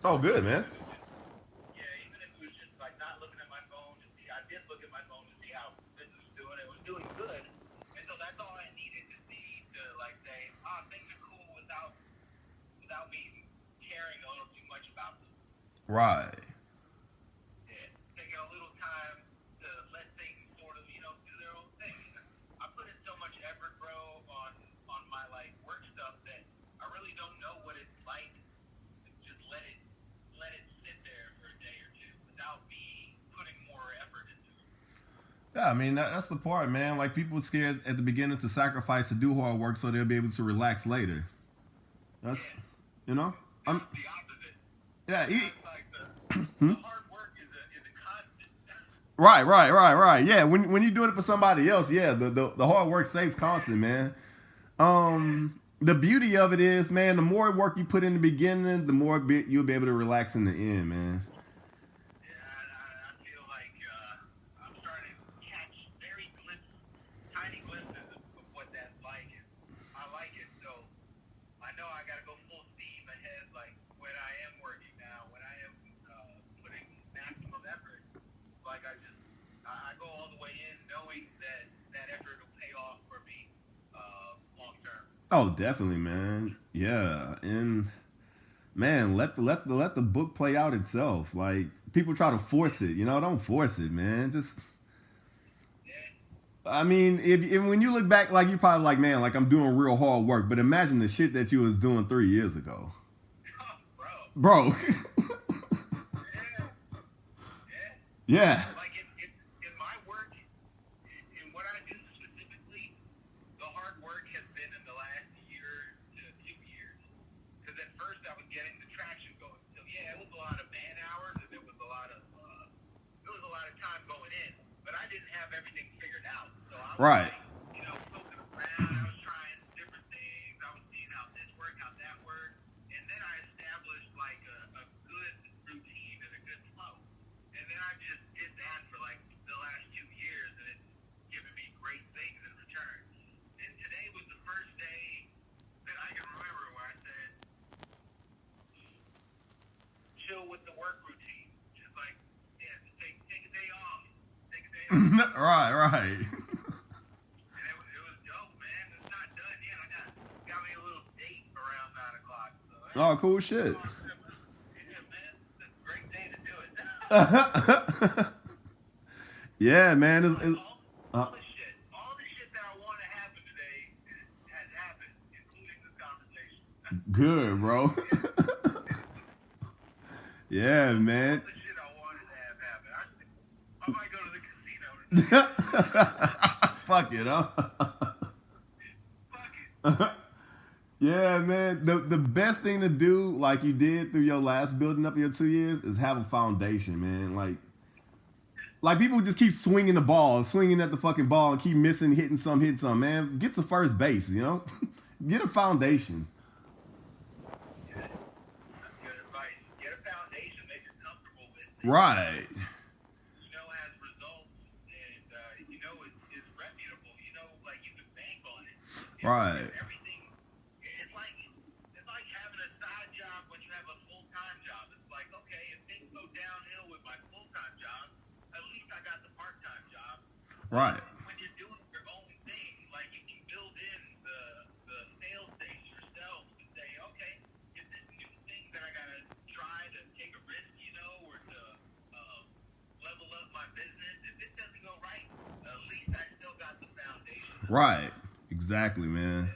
Oh, good, man. Even if it was just, yeah, even if it was just like not looking at my phone to see, I did look at my phone to see how business was doing. It was doing good, and so that's all I needed to see to like say, ah, things are cool without me caring a little too much about them. Right. Yeah, taking a little time to let things sort of, do their own thing. And I put in so much effort, bro, on my like work stuff that I really don't know what it's like to just let it sit there for a day or two without me putting more effort into it. Yeah, I mean that's the part, man. Like people scared at the beginning to sacrifice to do hard work so they'll be able to relax later. That's Yeah, you know. now I'm it's the opposite. yeah. Now it's like Hmm? the hard work is a constant. Right, right, right, right. Yeah, when you're doing it for somebody else, yeah, the hard work stays constant, man. Yeah. The beauty of it is, man, the more work you put in the beginning, the more you'll be able to relax in the end, man. Yeah, I feel like I'm starting to catch tiny glimpses of what that's like, and I like it. So I know I got to go full steam ahead, like when I am working now, when I am putting maximum effort. Like I go all the way in, knowing that that effort will pay off for me long term. Oh, definitely, man. Yeah, and man, let the book play out itself. Like people try to force Yeah, it, don't force it, man. Just yeah, I mean, if when you look back, like you probably like, man, like I'm doing real hard work. But imagine the shit that you was doing 3 years ago, bro. bro. Yeah, yeah. Yeah, Like in my work, in what I do specifically, the hard work has been in the last year to 2 years. Because at first I was getting the traction going. So yeah, it was a lot of man hours and there was a lot of time going in. But I didn't have everything figured out. So I was right, like, poking around. I was trying different things. I was seeing how this worked, how that worked. And then I established like a good routine and a good flow. And then I just did that for like the last 2 years, and it's given me great things in return. And today was the first day that I can remember where I said, chill with the work routine. Just like, yeah, just take a day off. Take a day off. right, right. And it was dope, man. It's not done yet. I got me a little date around 9 o'clock. So Oh, hey, cool come shit. on, yeah, man. It's a great day to do it. Yeah, man. It's like Uh, all the shit that I want to happen today has happened, including this conversation. good, bro. Yeah, All man. the shit I wanted to have happen. I might go to the casino tonight. Fuck it, huh? Fuck it. Yeah, man. The best thing to do, like you did through your last building up your 2 years, is have a foundation, man. Like people just keep swinging the ball, swinging at the fucking ball, and keep missing, hitting some. Man, get to first base, get a foundation. Yeah, that's good advice. Get a foundation that you're comfortable with, that Right, has results, and is reputable. Like you can bank on it. If right, everything, it's like having a side job when you have a full time job. It's like, okay, if things go downhill with my full time job, at least I got the part time job. But right, when you're doing your own thing, like you can build in the sales days yourself to say, okay, if this new thing that I gotta try to take a risk, or to um, level up my business, if it doesn't go right, at least I still got the foundation of it. right. Exactly, man.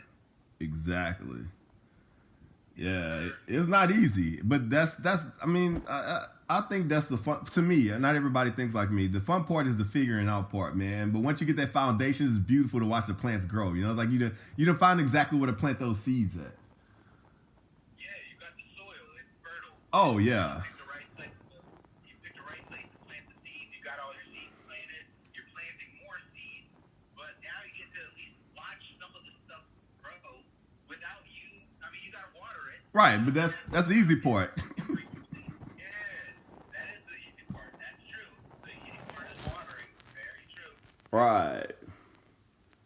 Yeah. Exactly. Yes, Yeah, sir. it's not easy, but that's. I mean, I think that's the fun to me. Not everybody thinks like me. The fun part is the figuring out part, man. But once you get that foundation, it's beautiful to watch the plants grow. It's like you done find exactly where to plant those seeds at. Yeah, you got the soil; it's fertile, Oh and yeah, you picked the right place to plant the seeds. You got all your seeds planted. You're planting more seeds, but now you get to at least watch some of the stuff grow without you. I mean, you got to water it, right. but But you that's have that's the time easy and part. frequency. Yeah, that is the easy part. That's true. The easy part is watering. Very true. Right.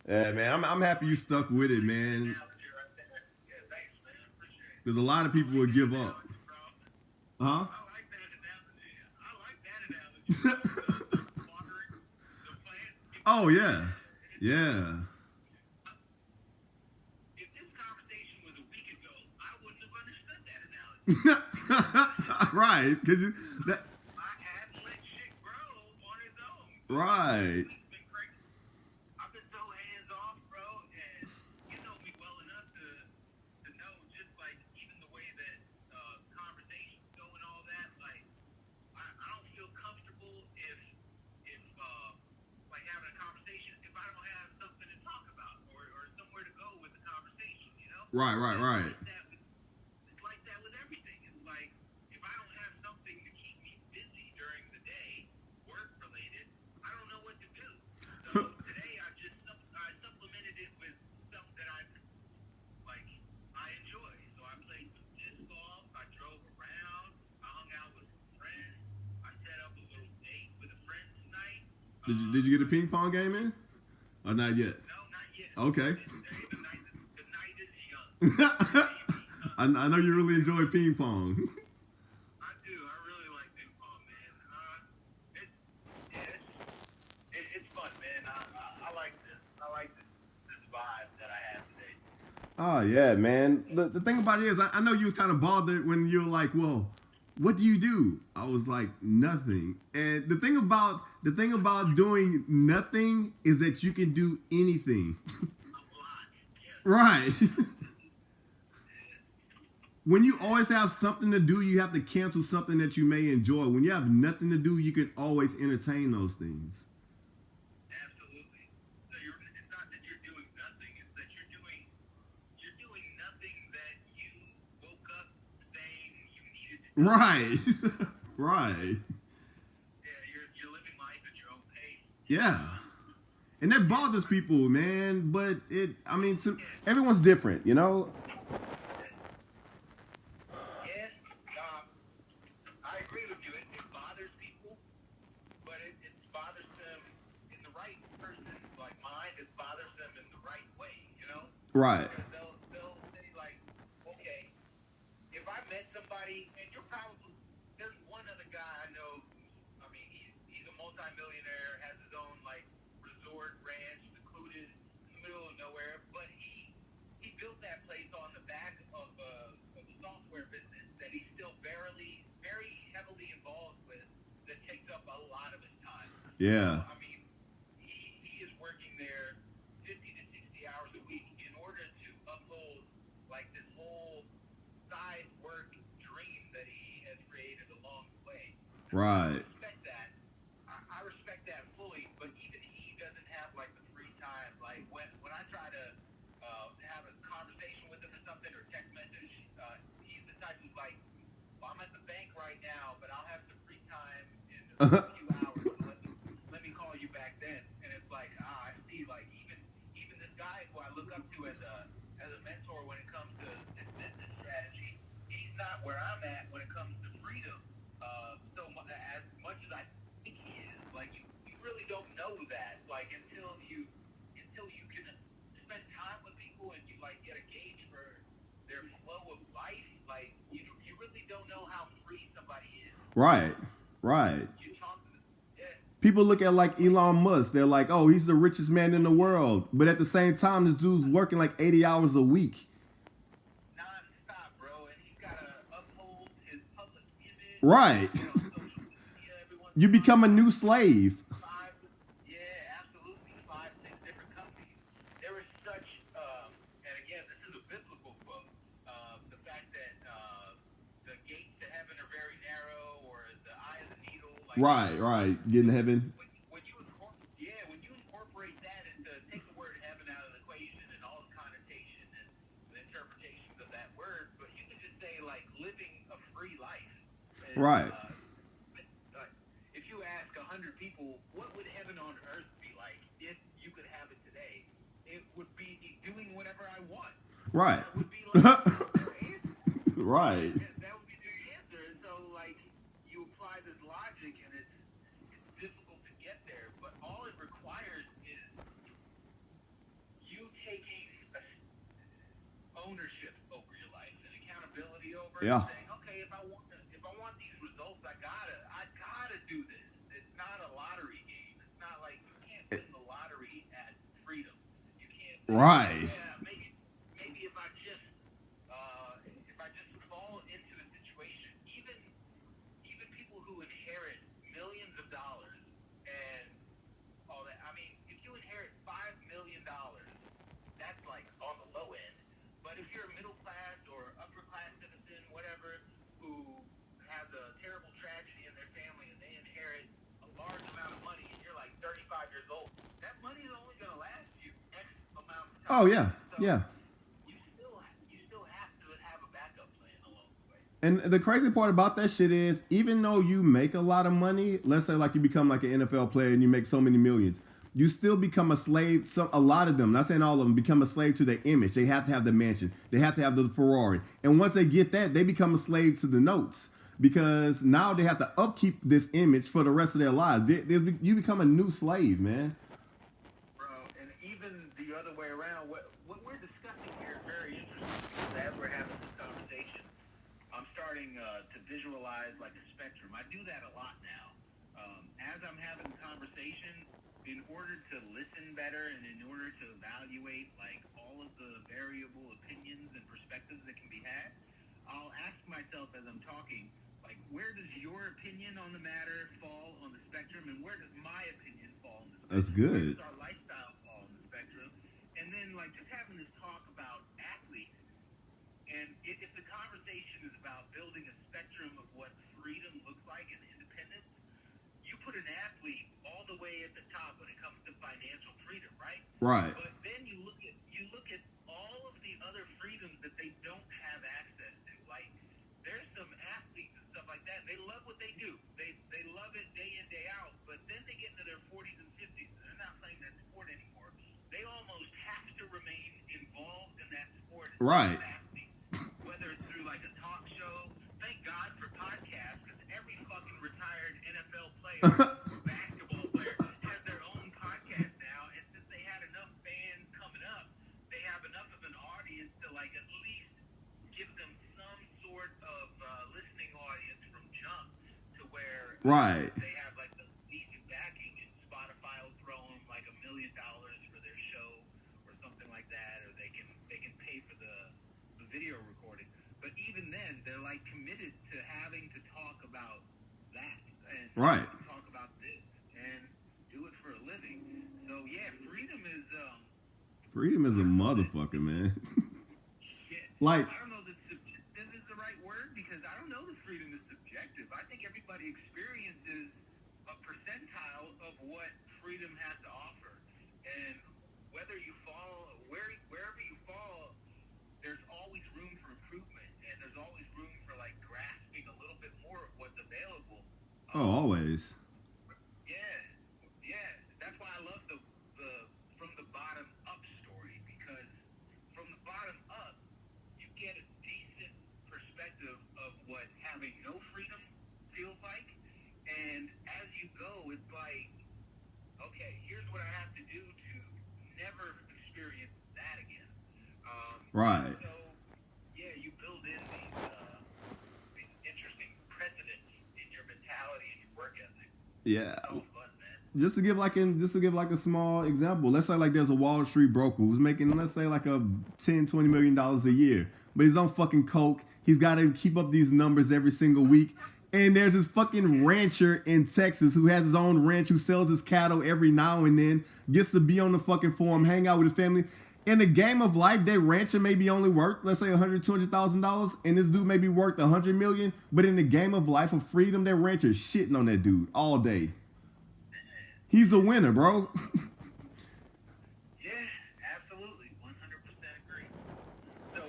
Yeah, man. I'm happy you stuck with it, Pretty good man. analogy right there. Yeah, thanks, man. Appreciate it. Because a lot of people Pretty would good give up. analogy, bro. Huh? I like that analogy. I like that analogy. The watering the plant. Oh yeah, It's, yeah. if this conversation was a week ago, I wouldn't have understood that analogy because Right, because that I hadn't let shit grow on its own. right. Lately, it's been crazy. I've been so hands off, bro, and you know me well enough to know just like even the way that conversations go and all that. Like I don't feel comfortable if like having a conversation if I don't have something to talk about or somewhere to go with the conversation. You know, Right, right, and right. it's like that with everything. It's like if I don't have something to keep me busy during the day, work related, I don't know what to do. So today I supplemented it with stuff that I like I enjoy. So I played some disc golf. I drove around. I hung out with some friends. I set up a little date with a friend tonight. Did you get a ping pong game in? Or not yet? No, not yet. Okay. The night is young. I know you really enjoy ping pong. I do. I really like ping pong, man. It, it's fun, man. I like this. I like this vibe that I have today. Oh yeah, man. The thing about it is, I know you was kind of bothered when you were like, "Well, what do you do?" I was like, "Nothing." And the thing about doing nothing is that you can do anything. A lot. Yes. Right. When you always have something to do, you have to cancel something that you may enjoy. When you have nothing to do, you can always entertain those things. Absolutely. So it's not that you're doing nothing. It's that you're doing nothing that you woke up saying you needed to do. Right. Right. Yeah, you're living life at your own pace. Yeah. And that bothers people, man. But everyone's different, you know? Yes, I agree with you. It bothers people, but it bothers them in the right person's like mind. It bothers them in the right way, you know? Right. Because they'll say like, okay, if I met somebody, and there's one other guy I know. I mean, he's a multimillionaire, has his own like resort ranch, secluded in the middle of nowhere, but he built that place on the back of a software business that he's still very heavily involved with. That takes up a lot of his time. Yeah. I mean, he is working there 50 to 60 hours a week in order to uphold like this whole side work dream that he has created along the way. Right. I respect that. I respect that fully, but even he doesn't have like the free time. Like when I try to have a conversation with him or something or text message, he's the type who's like, well, I'm at the bank right now, but I'll have some free time in a few hours. So let me call you back then. And it's like, I see. Like even this guy who I look up to as a mentor when it comes to this business strategy, he's not where I'm at when it comes to freedom. As much as I think he is, like you really don't know that, like until you can spend time with people and you like get a gauge for their flow of life. Like you really don't know how free somebody is. Right. Right. You talk to them, yeah, People look at like Elon Musk. They're like, "Oh, he's the richest man in the world." But at the same time, this dude's working like 80 hours a week. non-stop, bro, and he's got to uphold his public image. Right. You know, social media, everyone's You become a new slave. Yeah, absolutely. 5, 6 different companies. There is such, and again, this is a biblical quote. The fact that the gates to heaven are very narrow, or the eye of the needle. Like, Right. Right. Get in heaven. when you incorporate that into take the word heaven out of the equation and all the connotation and the interpretations of that word, but you can just say like living a free life. And, Right. if you ask 100 people, what would heaven on earth be like if you could have it today? It would be doing whatever I want. Right. That would be like their answer. Right. That would be their answer. And so, like, you apply this logic, and it's difficult to get there. But all it requires is you taking ownership over your life and accountability over it. Yeah. And saying, okay, if I want do this. It's not a lottery game. It's not like you can't win the lottery at freedom. You can't. Right. Yeah, maybe if I just fall into a situation, even people who inherit millions of dollars and all that. I mean, if you inherit $5 million, that's like on the low end. But if you're a middle class or upper class citizen, whatever, who has a terrible tragedy in their family and they inherit a large amount of money, and you're like 35 years old, that money is only going to last you X amount of time. Oh yeah, So yeah. you still have to have a backup plan along the way. And the crazy part about that shit is, even though you make a lot of money, let's say like you become like an NFL player and you make so many millions, you still become a slave. A lot of them, not saying all of them, become a slave to their image. They have to have the mansion. They have to have the Ferrari. And once they get that, they become a slave to the notes, because now they have to upkeep this image for the rest of their lives. You become a new slave, man. Bro, and even the other way around, what we're discussing here is very interesting, because as we're having this conversation, I'm starting to visualize like a spectrum. I do that a lot now. As I'm having the conversation, in order to listen better and in order to evaluate like all of the variable opinions and perspectives that can be had, I'll ask myself as I'm talking, like, where does your opinion on the matter fall on the spectrum, and where does my opinion fall on the spectrum? That's good. Where does our lifestyle fall on the spectrum? And then, like, just having this talk about athletes, and if the conversation is about building a spectrum of what freedom looks like and independence, you put an athlete all the way at the top when it comes to financial freedom, right? Right. But then you look at all of the other freedoms that they don't have access to. Like, there's some athletes and stuff like that. They love what they do. They love it day in, day out. But then they get into their 40s and 50s, and they're not playing that sport anymore. They almost have to remain involved in that sport. Right. Whether it's through like a talk show. Thank God for podcasts, because every fucking retired NFL player or basketball player has their own podcast now. And since they had enough fans coming up, they have enough of an audience to like at least give them some sort of listening audience from jump, to where Right. they have like the decent backing, and Spotify will throw them like $1 million for their show or something like that, or they can pay for the video recording. But even then, they're like committed to having to talk about that and Right. talk about this and do it for a living. So yeah, freedom is a motherfucker, man. shit. Like, I don't know that subjective is the right word, because I don't know that freedom is subjective. I think everybody experiences a percentile of what freedom has to offer, and whether you fall wherever you fall, there's always room for improvement, and there's always room for like grasping a little bit more of what's available. oh, always. Yeah. That's why I love the from the bottom up story, because from the bottom up, you get a decent perspective of what having no freedom feels like, and as you go, it's like, okay, here's what I have to do to never experience that again. Right. So, yeah, you build in these interesting precedents in your mentality and your work ethic. Yeah. It's all fun, man. Just to give like a small example, let's say like there's a Wall Street broker who's making, let's say, like a $10-20 million a year, but he's on fucking coke. He's got to keep up these numbers every single week. And there's this fucking rancher in Texas who has his own ranch, who sells his cattle every now and then, gets to be on the fucking farm, hang out with his family. In the game of life, that rancher may be only worth, let's say, $100,000-$200,000, and this dude may be worth $100 million. But in the game of life of freedom, that rancher is shitting on that dude all day. He's the winner, bro. Yeah, absolutely, 100% agree. So,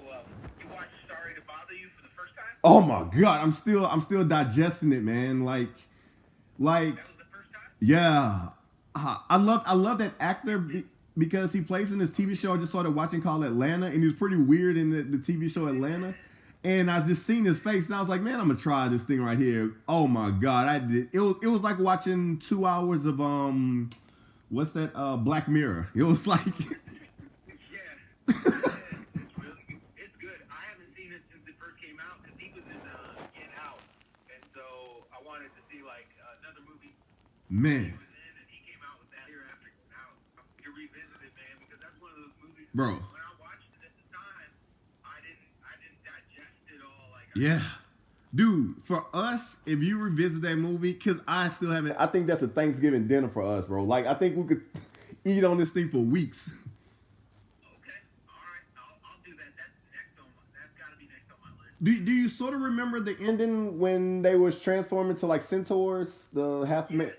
you watched Sorry to Bother You for the first time? Oh my god, I'm still digesting it, man. Like, That was the first time? yeah. I love that actor because he plays in this TV show I just started watching called Atlanta, and he was pretty weird in the TV show Atlanta. And I just seen his face, and I was like, man, I'm gonna try this thing right here. Oh my god, I did. It was like watching 2 hours of what's that? Black Mirror. It was like. Yeah, it's really good. It's good. I haven't seen it since it first came out, because he was in Get Out, and so I wanted to see like another movie Man, he was in, and he came out with that year after it came out. To revisit it, man, because that's one of those movies. bro. When I watched it at the time, I didn't digest it all like. Yeah. Dude, for us, if you revisit that movie, because I still haven't, I think that's a Thanksgiving dinner for us, bro. Like, I think we could eat on this thing for weeks. Okay, all right, I'll do that. That's got to be next on my list. Do you sort of remember the ending when they was transforming to like centaurs? The half man. They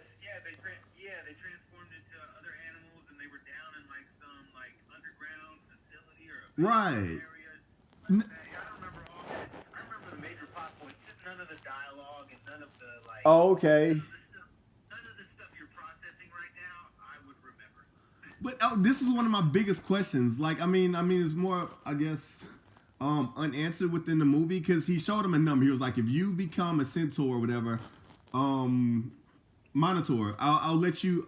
transformed into other animals, and they were down in like some like underground facility or a Right. area. Like that. I don't remember all that. I remember the major plot points, just none of the dialogue and none of the like. Oh, okay. None of the stuff you're processing right now, I would remember. But this is one of my biggest questions. Like, it's more, I guess, unanswered within the movie because he showed him a number. He was like, if you become a centaur or whatever, monitor, I'll let you,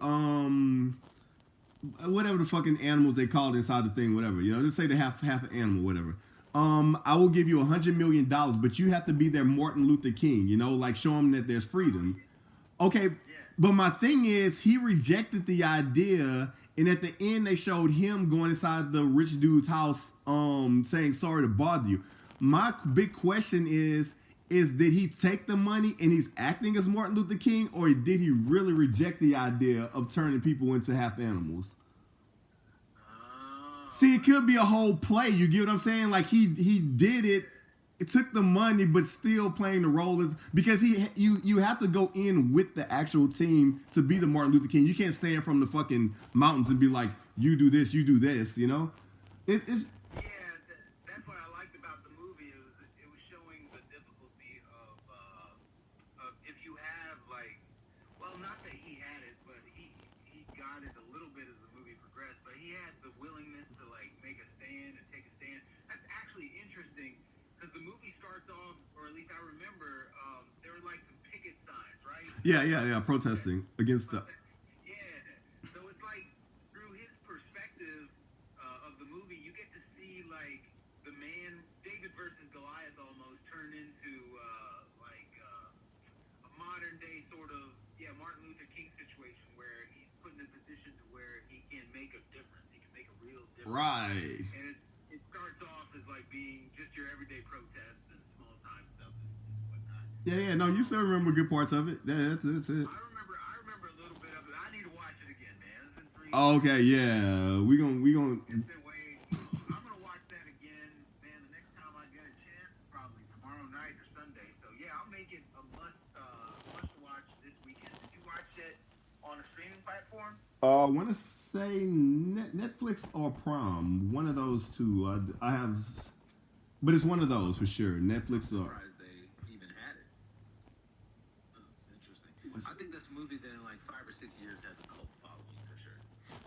whatever the fucking animals they called inside the thing, whatever. You know, let's say they half an animal, whatever. I will give you $100 million, but you have to be their Martin Luther King. You know, like show them that there's freedom. Okay, but my thing is, he rejected the idea, and at the end, they showed him going inside the rich dude's house, saying sorry to bother you. My big question is did he take the money and he's acting as Martin Luther King, or did he really reject the idea of turning people into half animals? See, it could be a whole play. You get what I'm saying? Like he did it. It took the money, but still playing the role as because you have to go in with the actual team to be the Martin Luther King. You can't stand from the fucking mountains and be like, you do this, you do this. You know, it's That's what I liked about the movie. It was showing the difficulty of if you have like, well, not that he had it, but he got it a little bit as the movie progressed. But he had the willingness to like make a stand and take a stand. That's actually interesting because the movie starts off, or at least I remember, there were like some picket signs, right? yeah, protesting against the. Yeah. So it's like through his perspective of the movie, you get to see like the man David versus Goliath almost turn into a modern day sort of Martin Luther King situation where he's put in a position to where he can make a difference. He can make a real difference. Right. And it starts off as like being just your everyday protests and small time stuff and whatnot. Yeah. No, you still remember good parts of it. Yeah, that's it. I remember a little bit of it. I need to watch it again, man. It's been 3 years. Okay, yeah, we gonna. It's been way. I'm gonna watch that again, man. The next time I get a chance, probably tomorrow night or Sunday. So yeah, I'll make it a must watch this weekend. Did you watch it on a streaming platform? I want to say Netflix or Prime, one of those two. I have, but it's one of those for sure. Netflix or. Surprised they even had it. Oh, it's interesting. I think this movie then, in like 5 or 6 years, has a cult following for sure.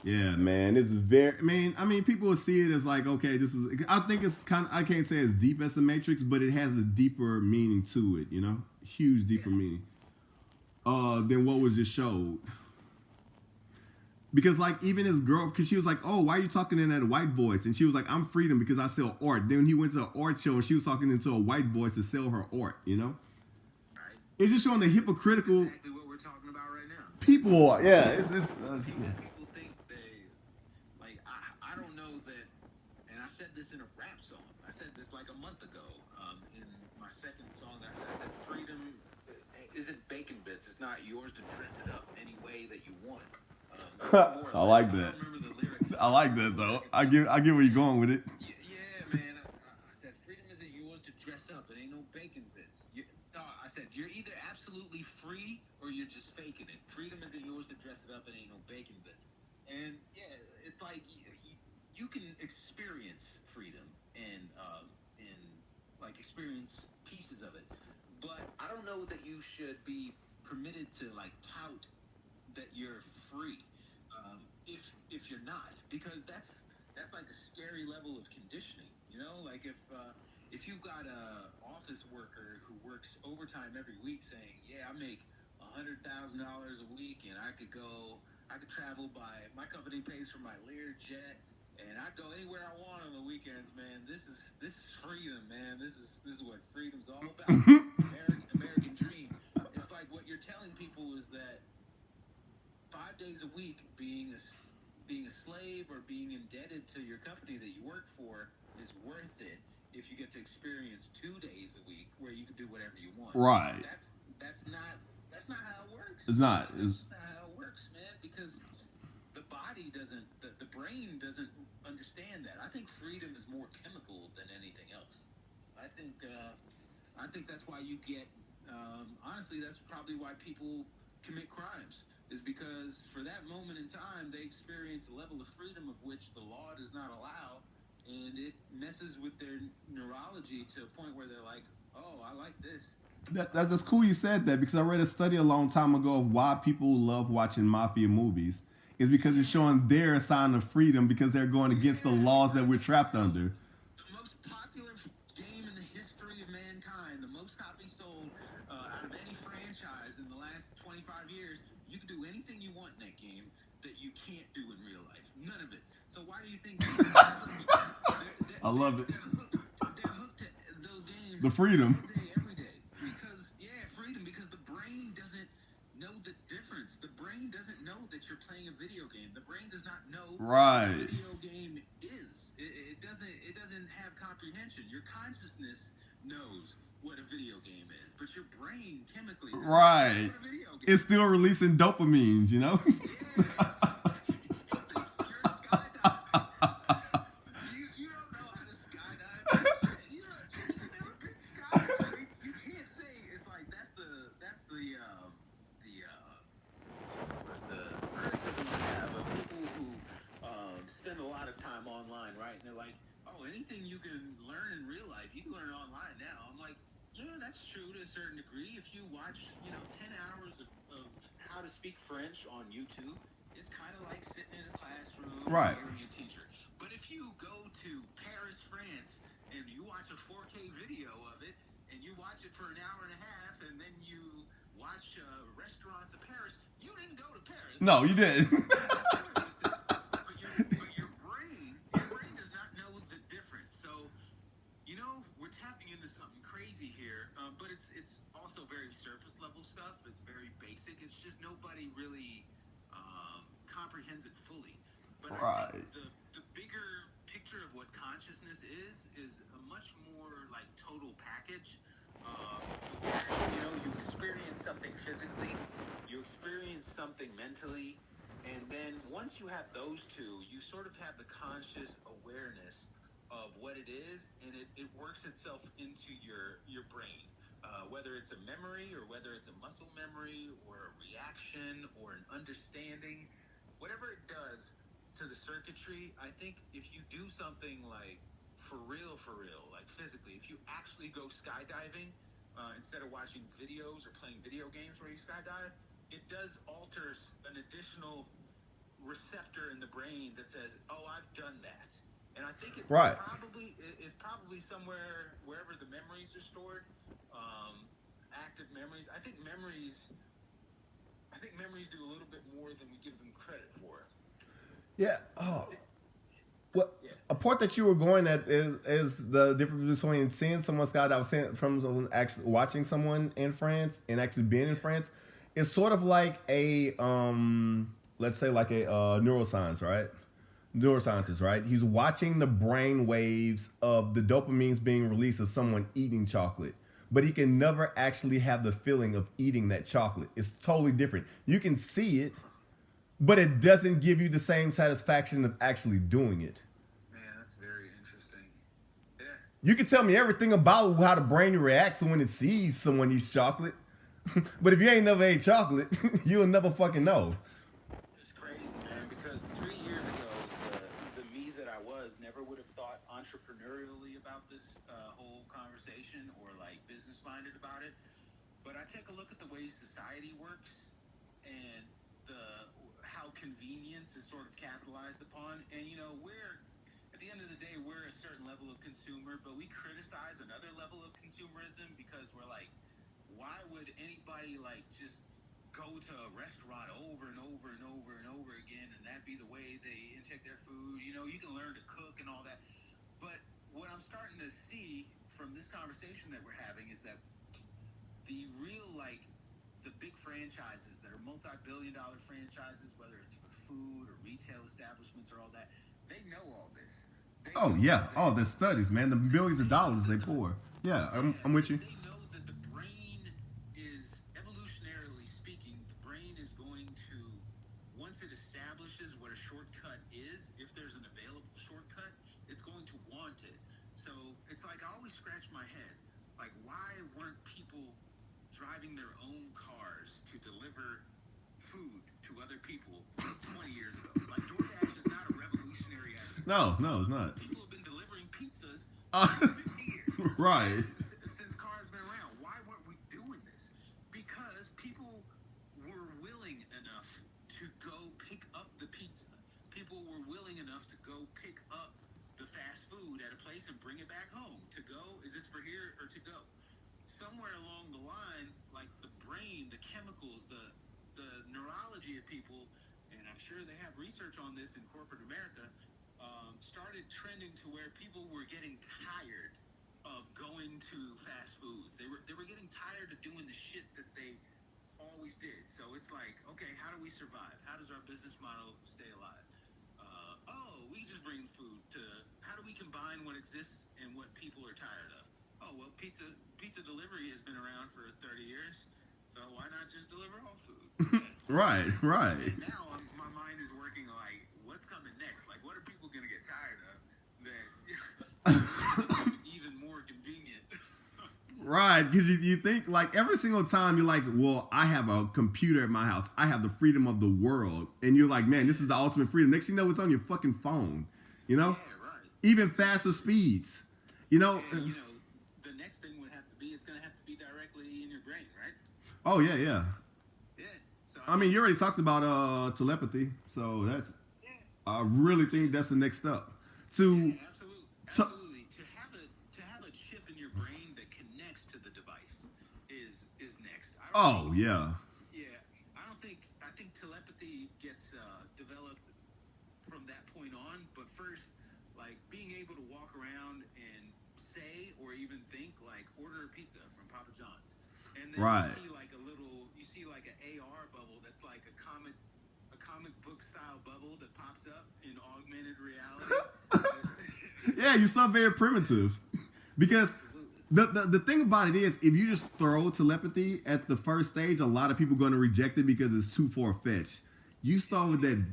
Yeah, man, it's very. I mean, people will see it as like, okay, this is. I think it's kind of. I can't say as deep as the Matrix, but it has a deeper meaning to it. You know, huge deeper meaning. Than what was just showed. Because like even his girl, because she was like, "Oh, why are you talking in that white voice?" And she was like, "I'm freedom because I sell art." Then he went to an art show and she was talking into a white voice to sell her art. You know, Right? it's just showing the hypocritical Exactly what we're talking about right now. people are. Yeah, it's People think they like I don't know that, and I said this in a rap song. I said this like a month ago. In my second song, I said freedom isn't bacon bits. It's not yours to dress it up any way that you want. I like that. I don't remember the lyrics. I like that though. I get where you're going with it. Yeah, man. I said freedom isn't yours to dress up. It ain't no bacon bits. I said you're either absolutely free or you're just faking it. Freedom isn't yours to dress it up. It ain't no bacon bits. And yeah, it's like you can experience freedom and like experience pieces of it, but I don't know that you should be permitted to like tout that you're free if you're not, because that's like a scary level of conditioning, you know. Like if you've got a office worker who works overtime every week saying, yeah, I make $100,000 a week and I could travel by, my company pays for my Lear jet and I go anywhere I want on the weekends, man. This is freedom, man. This is what freedom's all about. American dream. slave or being indebted to your company that you work for is worth it if you get to experience 2 days a week where you can do whatever you want. Right. That's not how it works. It's not. That's just not how it works, man. Because the body doesn't, the brain doesn't understand that. I think freedom is more chemical than anything else. I think that's why you get. Honestly, that's probably why people commit crimes. Is because for that moment in time they experience a level of freedom of which the law does not allow, and it messes with their neurology to a point where they're like, "Oh, I like this." That's cool you said that, because I read a study a long time ago of why people love watching mafia movies. It's because it's showing their sign of freedom because they're going against the laws that we're trapped under. The most popular game in the history of mankind, the most copies sold out of any franchise in the last 25 years. You can do anything you want in that game that you can't do in real life. None of it. So why do you think I love it. They're hooked to those games The freedom. all day, every day. Because, freedom. Because the brain doesn't know the difference. The brain doesn't know that you're playing a video game. The brain does not know Right. what a video game is. It doesn't have comprehension. Your consciousness knows what a video game is, but your brain chemically doesn't Right. know what a video game It's still releasing dopamines, you know? yeah, you're skydiving. You don't know how to skydive. You've never been skydiving. You can't say it's like that's the criticism I have of people who spend a lot of time online, right? And they're like, oh, anything you can learn in real life, you can learn online now. I'm like, yeah, that's true to a certain degree. If you watch, 10 hours of how to speak French on YouTube, it's kind of like sitting in a classroom Right. and hearing a teacher. But if you go to Paris, France, and you watch a 4K video of it, and you watch it for an hour and a half, and then you watch restaurants of Paris, you didn't go to Paris. No, you didn't. But your brain does not know the difference. So, we're tapping into something crazy here, but it's also very surface level stuff. It's very basic. It's just nobody really comprehends it fully. But I think the bigger picture of what consciousness is a much more like total package. To where, you experience something physically, you experience something mentally, and then once you have those two, you sort of have the conscious awareness of what it is, and it works itself into your brain. Whether it's a memory or whether it's a muscle memory or a reaction or an understanding, whatever it does to the circuitry, I think if you do something like for real, like physically, if you actually go skydiving, instead of watching videos or playing video games where you skydive, it does alter an additional receptor in the brain that says, "Oh, I've done that," and I think it's Right. probably somewhere wherever the memories are stored, active memories. I think memories do a little bit more than we give them credit for. Yeah. Oh. Well, a part that you were going at is the difference between seeing someone skydive, from someone actually watching someone in France and actually being in France. It's sort of like a let's say like a neuroscience, right? Neuroscientist, right? He's watching the brain waves of the dopamines being released of someone eating chocolate, but he can never actually have the feeling of eating that chocolate. It's totally different. You can see it, but it doesn't give you the same satisfaction of actually doing it. Man, that's very interesting. Yeah. You can tell me everything about how the brain reacts when it sees someone eat chocolate, but if you ain't never ate chocolate, you'll never fucking know. It's crazy, man, because 3 years ago, the me that I was never would have thought entrepreneurially about this whole conversation or like business-minded about it. But I take a look at the way society works and how convenience is sort of capitalized upon. And, we're, at the end of the day, we're a certain level of consumer, but we criticize another level of consumerism because we're like, why would anybody like just go to a restaurant over and over and over and over again, and that be the way they intake their food? You can learn to cook and all that. But what I'm starting to see from this conversation that we're having is that the big franchises that are multi-billion-dollar franchises, whether it's for food or retail establishments or all that, they know all this. They Oh know yeah. that Oh, the studies, man. The billions of dollars they pour. Yeah, I'm with you. they know that the brain is, evolutionarily speaking, the brain is going to, once it establishes what a shortcut is, if there's an available shortcut, it's going to want it. So it's like I always scratch my head, like why weren't people driving their own cars to deliver food to other people 20 years ago? Like DoorDash is not a revolutionary idea. No, no, it's not. People have been delivering pizzas Uh, for 50 years. right. Since cars been around. Why weren't we doing this? Because people were willing enough to go pick up the pizza. People were willing enough to go pick up the fast food at a place and bring it back home. To go, is this for here or to go? Somewhere along the line, like the brain, the chemicals, the neurology of people, and I'm sure they have research on this in corporate America, started trending to where people were getting tired of going to fast foods. They were getting tired of doing the shit that they always did. So it's like, okay, how do we survive? How does our business model stay alive? We just bring food to. How do we combine what exists and what people are tired of? Oh well, pizza delivery has been around for 30 years, so why not just deliver all food? Right, right. And now my mind is working like, what's coming next? Like, what are people gonna get tired of that even more convenient? Right, because you think like every single time you're like, well, I have a computer at my house. I have the freedom of the world. And you're like, man, this is the ultimate freedom. Next thing you know, it's on your fucking phone. You know? Yeah, right. Even faster speeds. You know? And, the next thing would have to be, it's gonna have to be directly in your brain, right? Oh, yeah, yeah. Yeah. So I mean, you already talked about telepathy. So that's, yeah. I really think that's the next step. To, Yeah, absolutely. Absolutely. To have a chip in your brain that connects to the device is next. oh, yeah. Yeah. I think telepathy gets developed from that point on, but first, like being able to walk around and say or even think like order a pizza from Papa John's. And then Right. you see like an AR bubble that's like a comic book style bubble that pops up in augmented reality. Yeah, you sound very primitive. Because the thing about it is, if you just throw telepathy at the first stage, a lot of people are going to reject it because it's too far-fetched. You start with that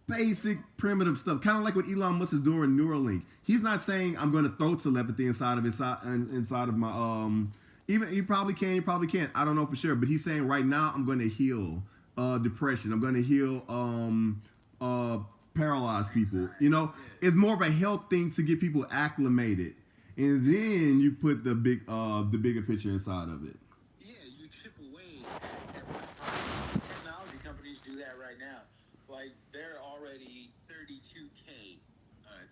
basic primitive stuff, kind of like what Elon Musk is doing with Neuralink. He's not saying I'm going to throw telepathy inside of my even he probably can, he probably can't. I don't know for sure, but he's saying right now I'm going to heal depression. I'm going to heal paralyzed people. You know, it's more of a health thing to get people acclimated, and then you put the bigger picture inside of it. Yeah, you chip away at what's possible. Technology companies do that right now. Like, they're already 32K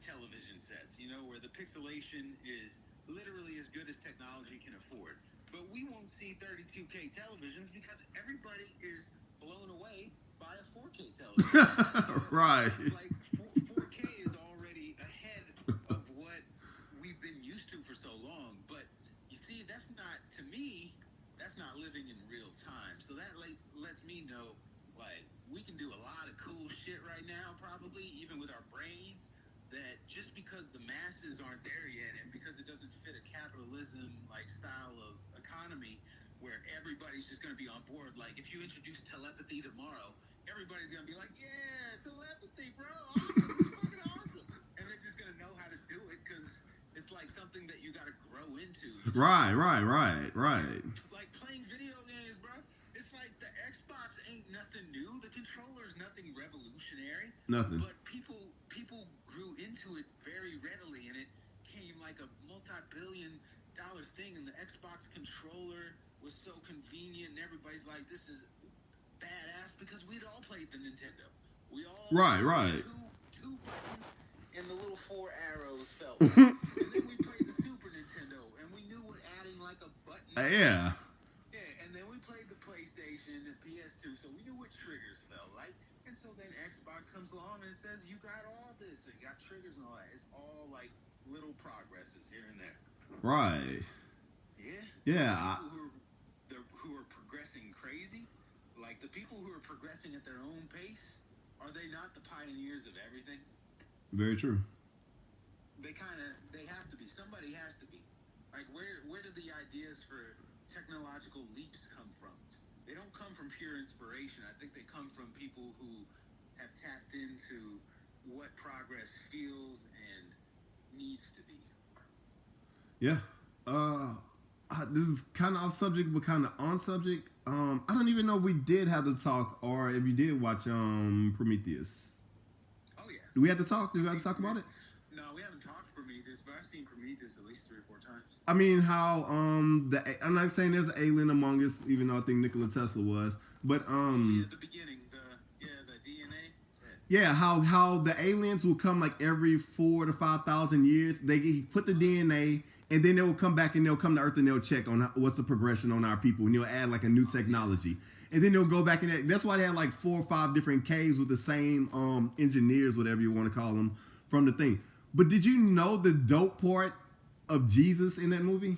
television sets, where the pixelation is literally as good as technology can afford. But we won't see 32K televisions because everybody is blown away by a 4K television. Right. Like, 4K is already ahead of what we've been used to for so long. But you see, that's not living in real time. So that lets me know, like, we can do a lot of cool shit right now, probably even with our brains, that just because the masses aren't there yet and because it doesn't fit a capitalism like style of economy where everybody's just going to be on board. Like, if you introduce telepathy tomorrow, everybody's going to be like, yeah, telepathy, bro, awesome, it's fucking awesome. And they're just going to know how to do it because it's like something that you got to grow into. Right. Like playing video games, bro. It's like the Xbox ain't nothing new. The controller's nothing revolutionary. Nothing. But people grew into it very readily, and it came like a multi-billion-dollar thing. And the Xbox controller was so convenient, and everybody's like, "This is badass," because we'd all played the Nintendo. We all Right. two buttons and the little four arrows felt like. And then we played the Super Nintendo, and we knew what adding like a button. Yeah. Yeah, and then we played the PlayStation and PS2, so we knew what triggers felt like. And so then Xbox comes along and it says, you got all this, so you got triggers and all that. It's all like little progresses here and there. Right. Yeah? Yeah. People who are progressing crazy, like the people who are progressing at their own pace, are they not the pioneers of everything? Very true. They have to be. Somebody has to be. Like, where do the ideas for technological leaps come from? They don't come from pure inspiration. I think they come from people who have tapped into what progress feels and needs to be. Yeah. This is kind of off subject, but kind of on subject. I don't even know if we did have to talk, or if you did watch Prometheus. Oh yeah. Do we have to talk? Do we have to talk about it? No, we haven't talked Prometheus, but I've seen Prometheus at least 3 or 4 times. I mean, how I'm not saying there's an alien among us, even though I think Nikola Tesla was, but Yeah, the beginning, the DNA. yeah, how the aliens will come like every 4,000 to 5,000 years. They put the DNA, and then they will come back and they'll come to Earth and they'll check on what's the progression on our people, and they'll add like a new technology, and then they'll go back and that's why they had like 4 or 5 different caves with the same engineers, whatever you want to call them, from the thing. But did you know the dope part of Jesus in that movie?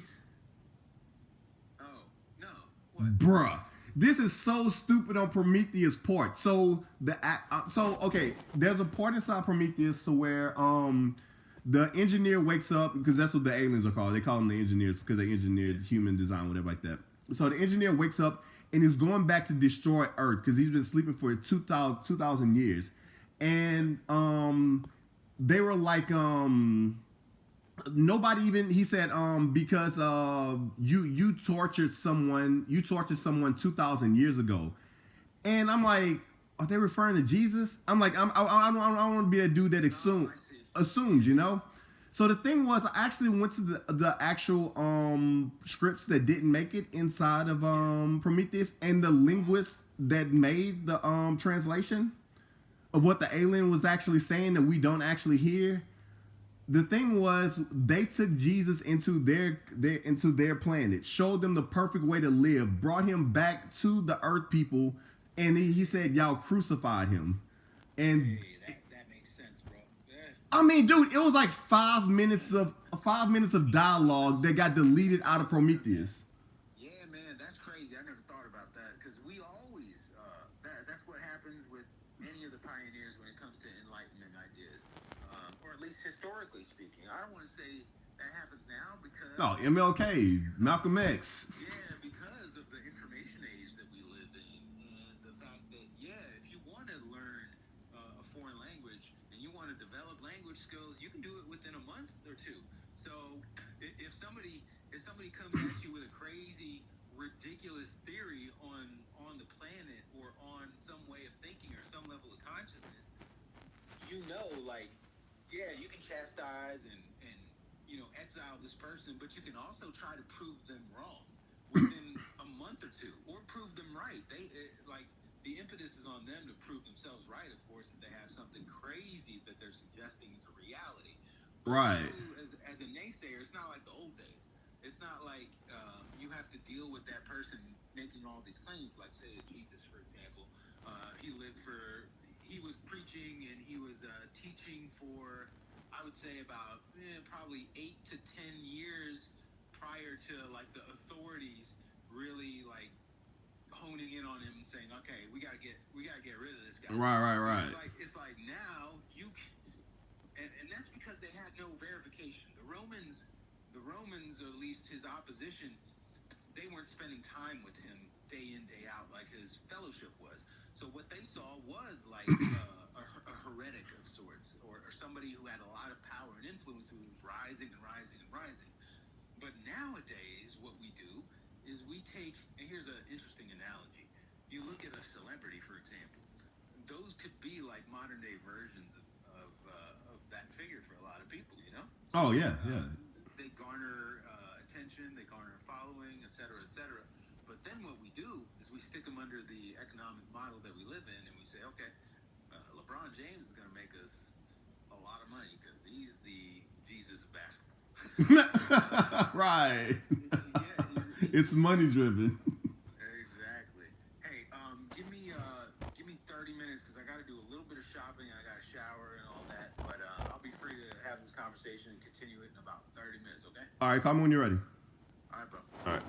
Oh no, what? Bruh, this is so stupid on Prometheus part. So okay, there's a part inside Prometheus to where the engineer wakes up, because that's what the aliens are called. They call them the engineers because they engineered human design, whatever like that. So the engineer wakes up and is going back to destroy Earth because he's been sleeping for 2,000 years, and they were like nobody even, he said because you tortured someone 2,000 years ago. And I'm like, are they referring to Jesus? I'm like, I don't want to be a dude that assumes, you know. So the thing was, I actually went to the actual scripts that didn't make it inside of Prometheus, and the linguist that made the translation of what the alien was actually saying that we don't actually hear. The thing was, they took Jesus into their planet, showed them the perfect way to live, brought him back to the Earth people, and he said, "Y'all crucified him." And Hey, that makes sense, bro. Yeah. I mean, dude, it was like 5 minutes of dialogue that got deleted out of Prometheus. Yeah, man, that's crazy. I never thought about that because we always that's what happens with any of the pioneers when it comes to enlightenment ideas, or at least historically speaking. I don't want to say that happens now because No, MLK, Malcolm X. yeah, because of the information age that we live in, and the fact that if you want to learn a foreign language and you want to develop language skills, you can do it within a month or two. So if somebody comes at you with a crazy, ridiculous theory on the planet or on some way of thinking or some level of consciousness, like, yeah, you can chastise and exile this person, but you can also try to prove them wrong within a month or two, or prove them right. Like, the impetus is on them to prove themselves right, of course, if they have something crazy that they're suggesting is a reality. But Right. as a naysayer, it's not like the old days. It's not like you have to deal with that person making all these claims, like, say, Jesus, for example. He was preaching and he was teaching for, I would say, about probably 8 to 10 years prior to, like, the authorities really, like, honing in on him and saying, okay, we gotta get rid of this guy. Right. It's like now and that's because they had no verification. The Romans, or at least his opposition, they weren't spending time with him day in, day out like his fellowship was. So what they saw was like a heretic of sorts, or somebody who had a lot of power and influence, who was rising and rising and rising. But nowadays, what we do is we take, and here's an interesting analogy. You look at a celebrity, for example. Those could be like modern day versions of that figure for a lot of people, you know? Oh yeah. They garner attention, they garner following, et cetera, et cetera. But then what we do is we stick them under the economic model that we live in, and we say, okay, LeBron James is going to make us a lot of money because he's the Jesus of basketball. Right. Yeah, It's money driven. exactly. Hey, give me 30 minutes because I got to do a little bit of shopping and I got to shower and all that. But I'll be free to have this conversation and continue it in about 30 minutes. Okay. All right, call me when you're ready. All right, bro. All right.